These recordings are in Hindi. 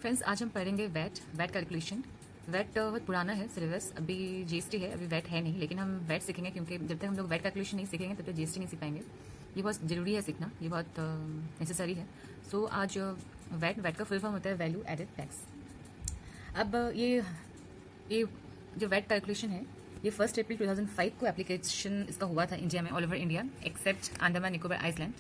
फ्रेंड्स, आज हम पढ़ेंगे वैट कैलकुलेशन। वैट बहुत पुराना है सिलेबस, अभी जीएसटी है, अभी वैट है नहीं, लेकिन हम वैट सीखेंगे क्योंकि जब तक हम लोग वैट कैलकुलेशन नहीं सीखेंगे तब तक जीएसटी नहीं सीख पाएंगे। ये बहुत ज़रूरी है सीखना, ये बहुत नेसेसरी है। सो आज वैट का फुल फॉर्म होता है वैल्यू एडेड टैक्स। अब ये जो वैट कैलकुलेशन है ये 1 अप्रैल 2005 को एप्लीकेशन इसका हुआ था इंडिया में, all over India except Andaman Nicobar island.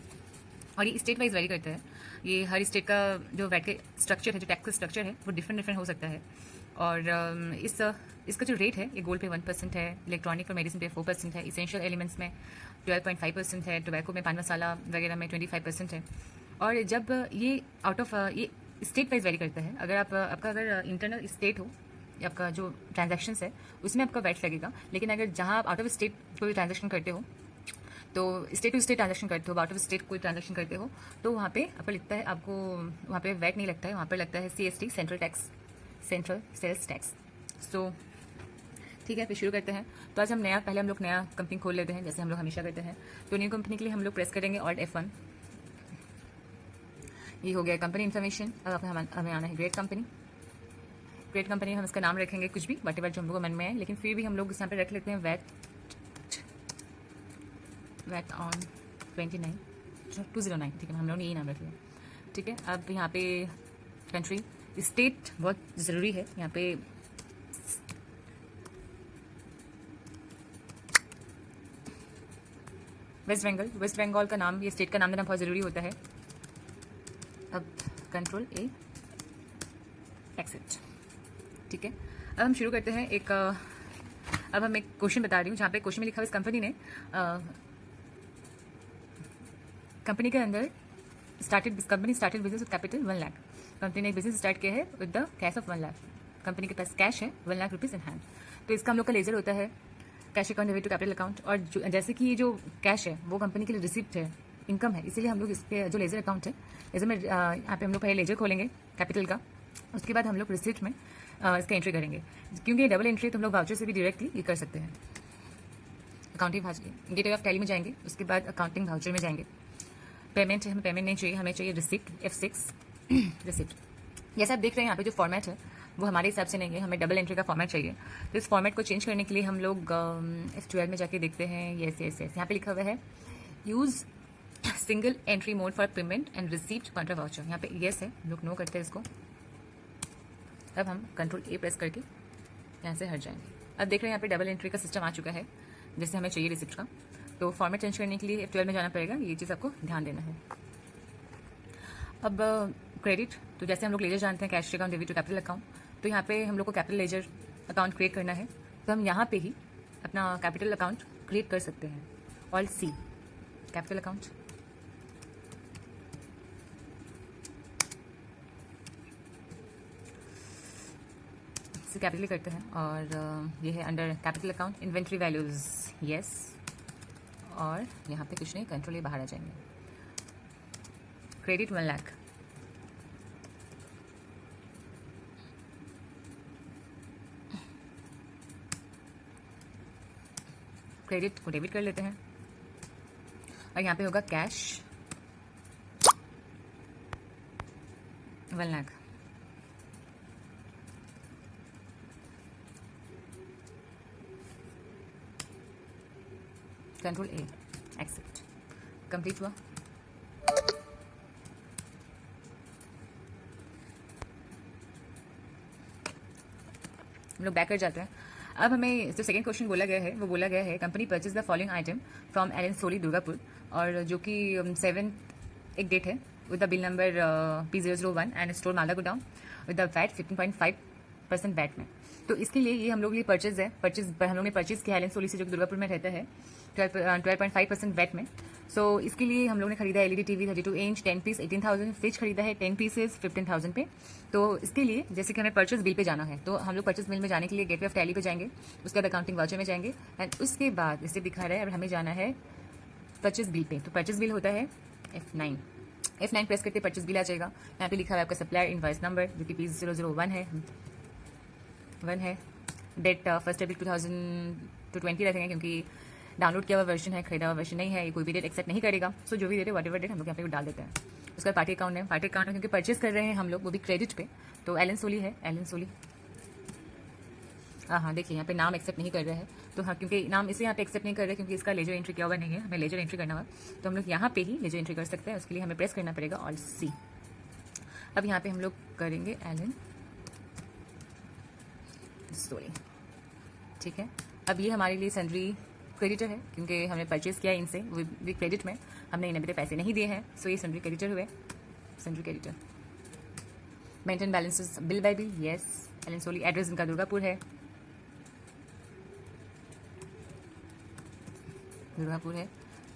और ये स्टेट वाइज वेरी करता है। ये हर स्टेट का जो वैट के स्ट्रक्चर है, जो टैक्स स्ट्रक्चर है, वो डिफरेंट हो सकता है। और इसका जो रेट है, ये गोल्ड पे 1% है, इलेक्ट्रॉनिक और मेडिसिन पे 4% है, इसेंशियल एलिमेंट्स में 12.5% है, टोबैको में पान मसाला वगैरह में 25% है। और जब ये आउट ऑफ ये स्टेट वाइज वेरी करता है। अगर आपका अगर इंटरनल स्टेट हो, आपका जो ट्रांजैक्शन है उसमें आपका वैट लगेगा, लेकिन अगर जहाँ आप आउट ऑफ स्टेट कोई ट्रांजैक्शन करते हो, तो स्टेट टू स्टेट ट्रांजैक्शन करते हो, आउट ऑफ स्टेट कोई ट्रांजैक्शन करते हो, तो वहाँ पे आपको लिखता है, आपको वहाँ पे वैट नहीं लगता है, वहाँ पर लगता है CST, सेंट्रल सेल्स टैक्स। सो ठीक है, फिर शुरू करते हैं। तो आज हम पहले हम लोग नया कंपनी खोल लेते हैं, जैसे हम लोग हमेशा करते हैं। तो न्यू कंपनी के लिए हम लोग प्रेस करेंगे Alt F1। ये हो गया कंपनी इन्फॉर्मेशन। अब हमें आना है ग्रेट कंपनी। हम इसका नाम रखेंगे कुछ भी, वट एवर जो हम लोग मन में है, लेकिन फिर भी हम लोग इस यहाँ पे रख लेते हैं वैट ऑन 209। ठीक है, हम लोगों ने यही नाम रख लिया। ठीक है, अब यहाँ पे कंट्री स्टेट बहुत ज़रूरी है। यहाँ पे वेस्ट बंगाल का नाम, ये स्टेट का नाम देना बहुत ज़रूरी होता है। अब कंट्रोल A, एक्सेप्ट। ठीक है, अब हम शुरू करते हैं। अब हम एक क्वेश्चन बता रही हूँ, जहाँ पे क्वेश्चन में लिखा हुआ इस कंपनी के अंदर company started business with capital 1 lakh. Company ने एक बिजनेस स्टार्ट किया है with the cash of 1 lakh. Company के पास कैश है 1 लाख रुपीज़ इन हैंड। तो इसका हम लोग का लेजर होता है cash account debit to capital account. और जैसे कि ये जो कैश है वो कंपनी के लिए रिसिप्ट है, इनकम है, इसीलिए हम लोग इस पे जो लेजर अकाउंट है, जैसे में यहाँ पे हम लोग पहले लेजर खोलेंगे कैपिटल का, उसके बाद हम लोग रिसिप्ट में इसका एंट्री करेंगे। क्योंकि ये डबल एंट्री है तो हम लोग वाउचर से भी डायरेक्टली ये कर सकते हैं। अकाउंटिंग गेटवे ऑफ टैली में जाएंगे, उसके बाद अकाउंटिंग वाउचर में जाएंगे। पेमेंट है, हमें पेमेंट नहीं चाहिए, हमें चाहिए रिसिप्ट, F6 रिसिप्ट। जैसे आप देख रहे हैं यहाँ पे जो फॉर्मेट है वो हमारे हिसाब से नहीं है, हमें डबल एंट्री का फॉर्मेट चाहिए। तो इस फॉर्मेट को चेंज करने के लिए हम लोग F12 में जाके देखते हैं। यस यहाँ पे लिखा हुआ है use single entry mode for payment and receipt Contra voucher. यहाँ पे यस है, हम लोग नो करते हैं इसको। अब हम कंट्रोल A प्रेस करके यहाँ से हट जाएंगे। अब देख रहे हैं यहाँ पे डबल एंट्री का सिस्टम आ चुका है, जैसे हमें चाहिए रिसिप्ट का। तो फॉर्मेट चेंज करने के लिए F12 में जाना पड़ेगा, ये चीज़ आपको ध्यान देना है। अब क्रेडिट, तो जैसे हम लोग लेजर जानते हैं cash account debit to capital account, तो यहाँ पे हम लोग को कैपिटल लेजर अकाउंट क्रिएट करना है। तो हम यहाँ पे ही अपना कैपिटल अकाउंट क्रिएट कर सकते हैं। Alt C, capital account. इसे कैपिटल करते हैं और ये है under capital account inventory values, yes. और यहाँ पे कुछ नहीं, कंट्रोल A बाहर आ जाएंगे। क्रेडिट 1 लाख, क्रेडिट को डेबिट कर लेते हैं। और यहाँ पे होगा cash 1 lakh. Control A, accept. Complete हुआ। हम लोग बैक कर जाते हैं। अब हमें जो सेकंड क्वेश्चन बोला गया है company purchase the following item from L N सोली दुर्गापुर, और जो कि 7 एक डेट है, with the bill number P001 and store माला godown with the VAT 15.5% VAT में। तो इसके लिए ये हम लोग लिए परचेज हम लोग ने परचेज किया एल एन सोली से, जो कि दुर्गापुर में रहता है, 12.5% वैट में। सो इसके लिए हम लोग ने खरीदा LED TV 32 inch 10 piece 18,000, fridge खरीदा है 10 पीसेज 15,000 पे। तो इसके लिए जैसे कि हमें परचेज बिल पे जाना है, तो हम लोग परचेज बिल में जाने के लिए गेटवे ऑफ टैली पे जाएंगे, उसके बाद अकाउंटिंग वाउचर में जाएंगे, एंड उसके बाद इसे दिखा रहा है अब हमें जाना है परचेज बिल पे। तो परचेज बिल होता है F9 प्रेस करते परचेज बिल आ जाएगा। यहाँ पे लिखा हुआ है आपका सप्लायर इनवॉइस नंबर, जो कि P001 है। डेट 1 अप्रैल 2020 रखेंगे, क्योंकि डाउनलोड किया हुआ वर्जन है, खरीदा हुआ वर्जन नहीं है, ये कोई भी डेट एक्सेप्ट नहीं करेगा। सो जो भी डेट है, वट एवर डेट हम लोग यहाँ पे डाल देते हैं। उसका पार्टी अकाउंट है, पार्टी अकाउंट है क्योंकि परचेज कर रहे हैं हम लोग, वो भी क्रेडिट पे, तो एलन सोली है, एलन सोली। हाँ देखिए यहाँ पे नाम एक्सेप्ट नहीं कर रहे हैं, तो हाँ क्योंकि नाम इसलिए यहाँ पे एक्सेप्ट नहीं कर रहे क्योंकि इसका लेजर एंट्री किया हुआ नहीं है, हमें लेजर एंट्री करना हुआ, तो हम लोग यहाँ पे ही लेजर एंट्री कर सकते हैं। उसके लिए हमें प्रेस करना पड़ेगा ऑल्ट सी। अब यहाँ पे हम लोग करेंगे एलन सोली, ठीक है। अब ये हमारे लिए सन्ड्री क्रेडिटर है क्योंकि हमने परचेज किया इनसे, वो भी क्रेडिट में, हमने इन्हें अभी तक पैसे नहीं दिए हैं, सो ये सन्ड्री क्रेडिटर हुए, sundry creditor. Maintain balances bill bye bill, yes, Elon सोली। एड्रेस इनका दुर्गापुर है, दुर्गापुर है।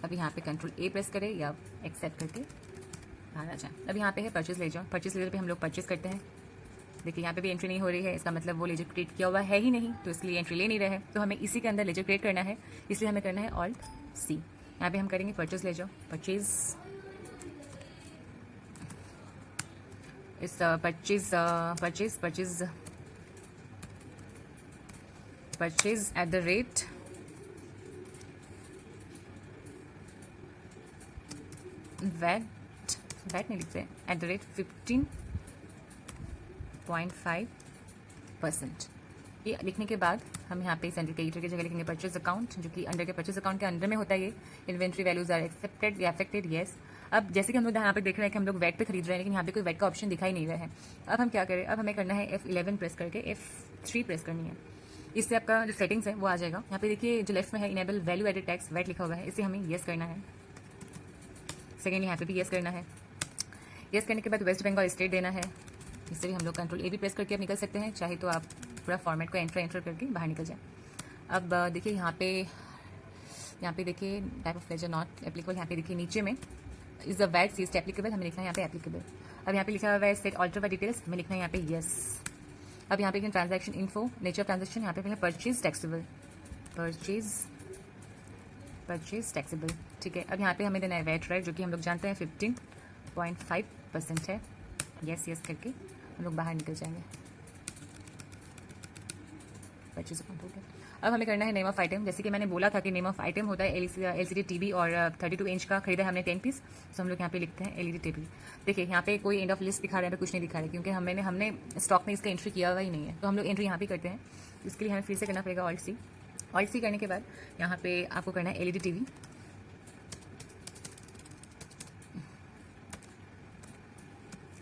अब यहाँ पे कंट्रोल ए प्रेस करें या एक्सेप्ट करके बाहर आ जाए। अब यहाँ पे है परचेज लेजर, परचेज लेजर पे हम लोग परचेज करते हैं। देखिए यहाँ पे भी एंट्री नहीं हो रही है, इसका मतलब वो लेजर क्रिएट किया हुआ है ही नहीं, तो इसलिए एंट्री ले नहीं रहे हैं, तो हमें इसी के अंदर लेजर क्रिएट करना है, इसलिए हमें करना है ऑल्ट सी। यहाँ पे हम करेंगे परचेज लेजर, परचेज, इस purchase purchase purchase purchase at the rate VAT नहीं लिखते हैं, एट द रेट 15.5%। ये लिखने के बाद हम यहाँ पे सेंट्रल क्रेडिटर की जगह लिखेंगे परचेज अकाउंट, जो कि अंडर के परचेज अकाउंट के अंडर में होता है। ये इन्वेंट्री वैल्यूज आर एक्सेप्टेड या अफेक्टेड, येस। अब जैसे कि हम लोग यहाँ पे देख रहे हैं कि हम लोग वेट पे खरीद रहे हैं, लेकिन यहाँ पे कोई वेट का ऑप्शन दिखाई नहीं रहा है। अब हम क्या करें, अब हमें करना है F11 प्रेस करके F3 प्रेस करनी है, इससे आपका जो सेटिंग्स है वो आ जाएगा। यहाँ पे देखिए जो लेफ्ट में है enable value added tax VAT लिखा हुआ है, इसे हमें येस करना है। सेकेंड यहाँ पे भी येस करना है। येस करने के बाद वेस्ट बंगाल स्टेट देना है, इससे भी हम लोग कंट्रोल ए भी प्रेस करके आप निकल सकते हैं, चाहे तो आप पूरा फॉर्मेट को एंटर करके बाहर निकल जाए। अब देखिए यहाँ पे देखिए type of ledger not applicable, यहाँ पे देखिए नीचे में is the VAT cease applicable, हमें लिखना है यहाँ पे एप्लीकेबल। अब यहाँ पे लिखा हुआ है सेट ऑल्टर बाय डिटेल्स, हमें लिखना है यहाँ पे येस। अब यहाँ पे transaction info, nature of transaction, यहाँ पे परचेज टैक्सेबल, परचेज टैक्सेबल, ठीक है। अब यहाँ पे हमें देना है वैट राइट, जो कि हम लोग जानते हैं 15.5% है, यस यस करके हम लोग बाहर निकल जाएंगे। परचेज अकाउंट हो गया। अब हमें करना है नेम ऑफ आइटम, जैसे कि मैंने बोला था कि नेम ऑफ आइटम होता है LCD टीवी, और 32 इंच का खरीदा है हमने 10 पीस, तो हम लोग यहाँ पे लिखते हैं LED टीवी। देखिए यहाँ पे कोई एंड ऑफ लिस्ट दिखा रहा है, कुछ नहीं दिखा रहा है, क्योंकि हमने स्टॉक में इसका एंट्री किया हुआ ही नहीं है, तो हम लोग एंट्री यहाँ पे करते हैं। इसके लिए हमें फिर से करना पड़ेगा ऑल्ट सी। ऑल्ट सी करने के बाद यहाँ पे आपको करना है LED TV,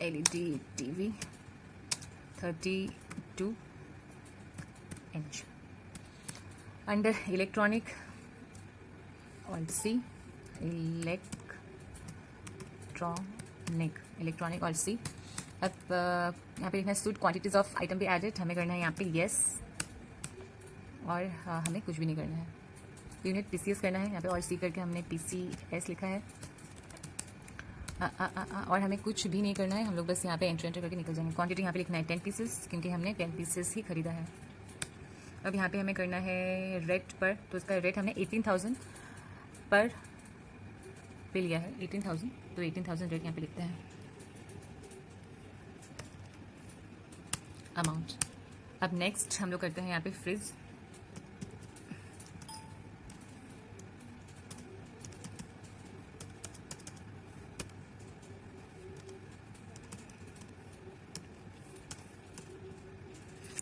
LED TV 32 inch. Under electronic alt C, electronic alt C. अब यहाँ पे लिखना है सूट क्वांटिटीज ऑफ आइटम भी एडेड, हमें करना है यहाँ पे येस, और हमें कुछ भी नहीं करना है। यूनिट PCS करना है, यहाँ पे ऑल्ट सी करके हमने PCS लिखा है, और हमें कुछ भी नहीं करना है, हम लोग बस यहाँ पे एंटर करके निकल जाएंगे। क्वांटिटी यहाँ पे लिखना है 10 पीसेस, क्योंकि हमने 10 पीसेस ही खरीदा है। अब यहाँ पे हमें करना है रेट पर, तो उसका रेट हमने 18,000 पर पे लिया है, 18,000, तो 18,000 रेट यहाँ पे लिखते हैं अमाउंट। अब नेक्स्ट हम लोग करते हैं यहाँ पे फ्रिज,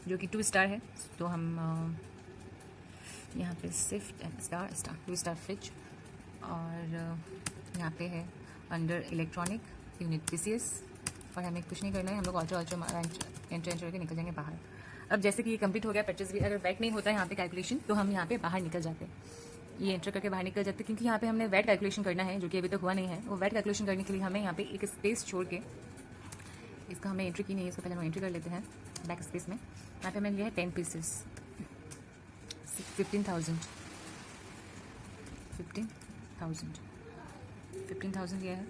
जो कि 2 स्टार है, तो हम यहाँ पे सिर्फ स्टार 2 स्टार फ्रिज, और यहाँ पे है अंडर इलेक्ट्रॉनिक यूनिट PCS, और हमें कुछ नहीं करना है, हम लोग ऑल्टर एंटर करके निकल जाएंगे बाहर। अब जैसे कि ये कंप्लीट हो गया परचेज भी, अगर वैट नहीं होता है यहाँ पे कैलकुलेशन, तो हम यहाँ पे बाहर निकल जाते हैं, ये एंटर करके बाहर निकल जाते हैं, क्योंकि यहाँ पे हमने वैट कैलकुलेशन करना है, जो कि अभी तक हुआ नहीं है। वो वैट कैलकुलेशन करने के लिए हमें यहाँ पे एक स्पेस छोड़ के, इसका हमने एंट्री की नहीं है, इसको पहले हम एंट्री कर लेते हैं बैक स्पेस में। यहाँ पे मैंने लिया है 10 पीसेस, 15,000 लिया है।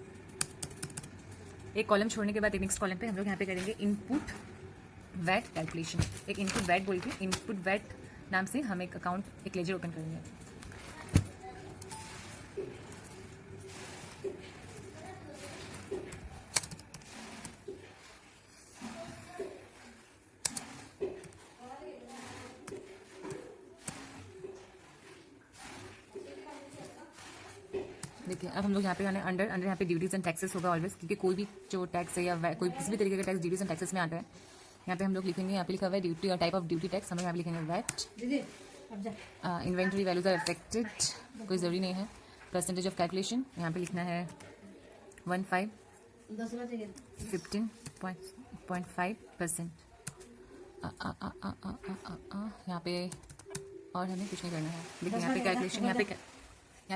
एक कॉलम छोड़ने के बाद एक नेक्स्ट कॉलम पे हम लोग यहाँ पे करेंगे इनपुट वैट कैलकुलेशन। एक इनपुट वैट बोल के इनपुट वैट नाम से हम एक अकाउंट, एक लेजर ओपन करेंगे। ठीक है, अब हम लोग यहाँ पे आने अंडर यहाँ पे ड्यूटीज एंड टैक्सेस होगा ऑलवेज, क्योंकि कोई भी जो टैक्स है या कोई किसी भी तरीके का टैक्स ड्यूटीज एंड टैक्सेस में आता है। यहाँ पे हम लोग लिखेंगे, यहाँ पे लिखा हुआ है ड्यूटी और टाइप ऑफ ड्यूटी टैक्स, हम लोग यहाँ पे लिखेंगे VAT. Inventory values are affected, कोई ज़रूरी नहीं है। परसेंटेज ऑफ कैलकुलेशन यहाँ पे लिखना है 15.5%। यहाँ पे और हमें कुछ नहीं करना है। देखिए यहाँ पे कैलकुलेशन, यहाँ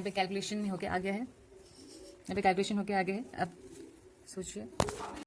पे कैलकुलेशन होके आ गया है, यहाँ पे कैलकुलेशन होके आ गया है। अब सोचिए